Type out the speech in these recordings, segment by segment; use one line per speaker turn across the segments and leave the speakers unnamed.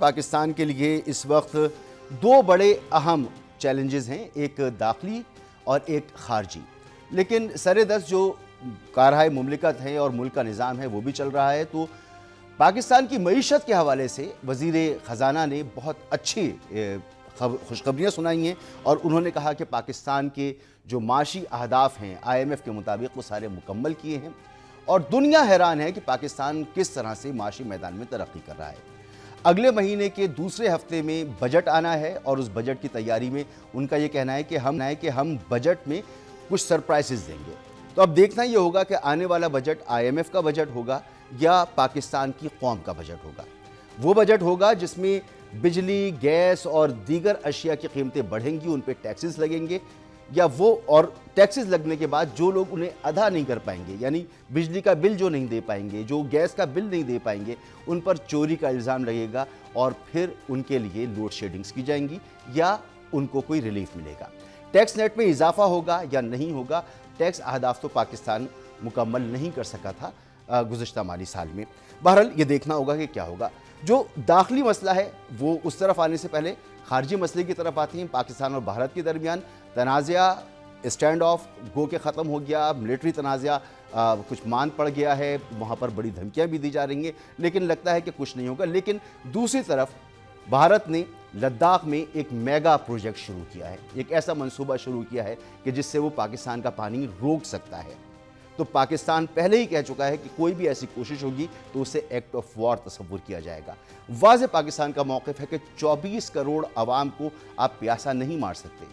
پاکستان کے لیے اس وقت دو بڑے اہم چیلنجز ہیں، ایک داخلی اور ایک خارجی۔ لیکن سر دست جو کارہائے مملکت ہیں اور ملک کا نظام ہے وہ بھی چل رہا ہے، تو پاکستان کی معیشت کے حوالے سے وزیر خزانہ نے بہت اچھی خوشخبریاں سنائی ہیں، اور انہوں نے کہا کہ پاکستان کے جو معاشی اہداف ہیں IMF کے مطابق وہ سارے مکمل کیے ہیں، اور دنیا حیران ہے کہ پاکستان کس طرح سے معاشی میدان میں ترقی کر رہا ہے۔ اگلے مہینے کے دوسرے ہفتے میں بجٹ آنا ہے، اور اس بجٹ کی تیاری میں ان کا یہ کہنا ہے کہ ہم بجٹ میں کچھ سرپرائزز دیں گے۔ تو اب دیکھنا یہ ہوگا کہ آنے والا بجٹ IMF کا بجٹ ہوگا یا پاکستان کی قوم کا بجٹ ہوگا۔ وہ بجٹ ہوگا جس میں بجلی، گیس اور دیگر اشیاء کی قیمتیں بڑھیں گی، ان پہ ٹیکسز لگیں گے، یا وہ اور ٹیکسز لگنے کے بعد جو لوگ انہیں ادا نہیں کر پائیں گے، یعنی بجلی کا بل جو نہیں دے پائیں گے، جو گیس کا بل نہیں دے پائیں گے، ان پر چوری کا الزام لگے گا، اور پھر ان کے لیے لوڈ شیڈنگز کی جائیں گی یا ان کو کوئی ریلیف ملے گا۔ ٹیکس نیٹ میں اضافہ ہوگا یا نہیں ہوگا، ٹیکس اہداف تو پاکستان مکمل نہیں کر سکا تھا گزشتہ مالی سال میں۔ بہرحال یہ دیکھنا ہوگا کہ کیا ہوگا۔ جو داخلی مسئلہ ہے وہ اس طرف آنے سے پہلے خارجی مسئلے کی طرف آتی ہیں۔ پاکستان اور بھارت کے درمیان تنازعہ اسٹینڈ آف گو کے ختم ہو گیا، ملٹری تنازعہ کچھ مان پڑ گیا ہے، وہاں پر بڑی دھمکیاں بھی دی جا رہی ہیں، لیکن لگتا ہے کہ کچھ نہیں ہوگا۔ لیکن دوسری طرف بھارت نے لداخ میں ایک میگا پروجیکٹ شروع کیا ہے، ایک ایسا منصوبہ شروع کیا ہے کہ جس سے وہ پاکستان کا پانی روک سکتا ہے۔ تو پاکستان پہلے ہی کہہ چکا ہے کہ کوئی بھی ایسی کوشش ہوگی تو اسے ایکٹ آف وار تصور کیا جائے گا۔ واضح پاکستان کا موقف ہے کہ 24 کروڑ عوام کو آپ پیاسا نہیں مار سکتے۔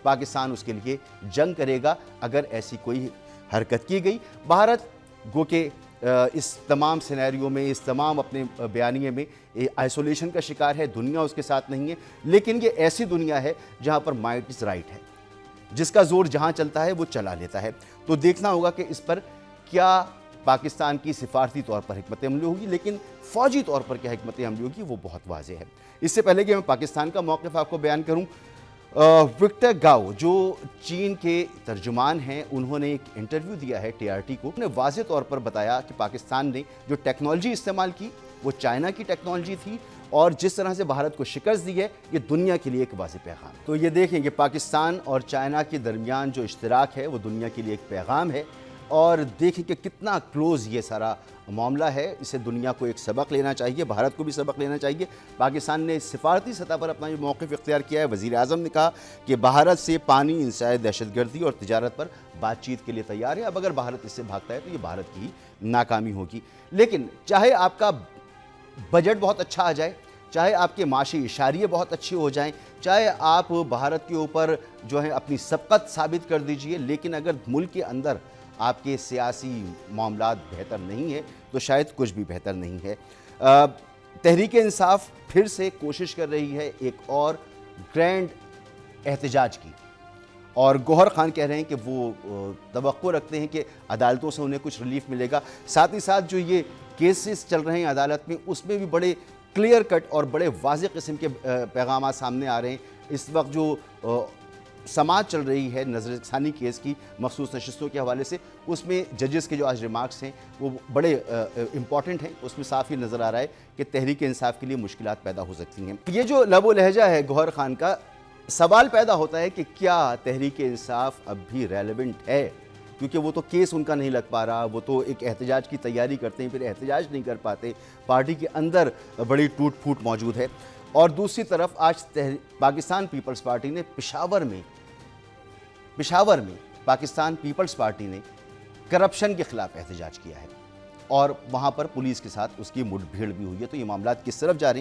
پاکستان اس کے لیے جنگ کرے گا اگر ایسی کوئی حرکت کی گئی۔ بھارت گو کہ اس تمام سینیریو میں، اس تمام اپنے بیانیے میں آئسولیشن کا شکار ہے، دنیا اس کے ساتھ نہیں ہے، لیکن یہ ایسی دنیا ہے جہاں پر مائٹ از رائٹ ہے، جس کا زور جہاں چلتا ہے وہ چلا لیتا ہے۔ تو دیکھنا ہوگا کہ اس پر کیا پاکستان کی سفارتی طور پر حکمت عملی ہوگی، لیکن فوجی طور پر کیا حکمت عملی ہوگی وہ بہت واضح ہے۔ اس سے پہلے کہ میں پاکستان کا موقف آپ کو بیان کروں، وکٹر گاؤ جو چین کے ترجمان ہیں، انہوں نے ایک انٹرویو دیا ہے TRT کو، انہوں نے واضح طور پر بتایا کہ پاکستان نے جو ٹیکنالوجی استعمال کی وہ چائنا کی ٹیکنالوجی تھی، اور جس طرح سے بھارت کو شکست دی ہے یہ دنیا کے لیے ایک واضح پیغام ہے۔ تو یہ دیکھیں کہ پاکستان اور چائنا کے درمیان جو اشتراک ہے وہ دنیا کے لیے ایک پیغام ہے، اور دیکھیں کہ کتنا کلوز یہ سارا معاملہ ہے۔ اسے دنیا کو ایک سبق لینا چاہیے، بھارت کو بھی سبق لینا چاہیے۔ پاکستان نے سفارتی سطح پر اپنا یہ موقف اختیار کیا ہے۔ وزیر اعظم نے کہا کہ بھارت سے پانی، انسداد دہشت گردی اور تجارت پر بات چیت کے لیے تیار ہے۔ اب اگر بھارت اس سے بھاگتا ہے تو یہ بھارت کی ناکامی ہوگی۔ لیکن چاہے آپ کا بجٹ بہت اچھا آ جائے، چاہے آپ کے معاشی اشاریے بہت اچھے ہو جائیں، چاہے آپ بھارت کے اوپر جو ہے اپنی سبقت ثابت کر دیجئے، لیکن اگر ملک کے اندر آپ کے سیاسی معاملات بہتر نہیں ہیں تو شاید کچھ بھی بہتر نہیں ہے۔ تحریک انصاف پھر سے کوشش کر رہی ہے ایک اور گرینڈ احتجاج کی، اور گوہر خان کہہ رہے ہیں کہ وہ توقع رکھتے ہیں کہ عدالتوں سے انہیں کچھ ریلیف ملے گا۔ ساتھ ہی ساتھ جو یہ کیسز چل رہے ہیں عدالت میں، اس میں بھی بڑے کلیئر کٹ اور بڑے واضح قسم کے پیغامات سامنے آ رہے ہیں۔ اس وقت جو سماعت چل رہی ہے نظر ثانی کیس کی مخصوص نشستوں کے حوالے سے، اس میں ججز کے جو آج ریمارکس ہیں وہ بڑے امپورٹنٹ ہیں۔ اس میں صاف ہی نظر آ رہا ہے کہ تحریک انصاف کے لیے مشکلات پیدا ہو سکتی ہیں۔ یہ جو لب و لہجہ ہے گوہر خان کا، سوال پیدا ہوتا ہے کہ کیا تحریک انصاف اب بھی ریلیونٹ ہے، کیونکہ وہ تو کیس ان کا نہیں لگ پا رہا، وہ تو ایک احتجاج کی تیاری کرتے ہیں پھر احتجاج نہیں کر پاتے، پارٹی کے اندر بڑی ٹوٹ پھوٹ موجود ہے۔ اور دوسری طرف آج پاکستان پیپلز پارٹی نے پشاور میں پاکستان پیپلز پارٹی نے کرپشن کے خلاف احتجاج کیا ہے، اور وہاں پر پولیس کے ساتھ اس کی مڈ بھیڑ بھی ہوئی ہے۔ تو یہ معاملات کس طرف جا رہے ہیں؟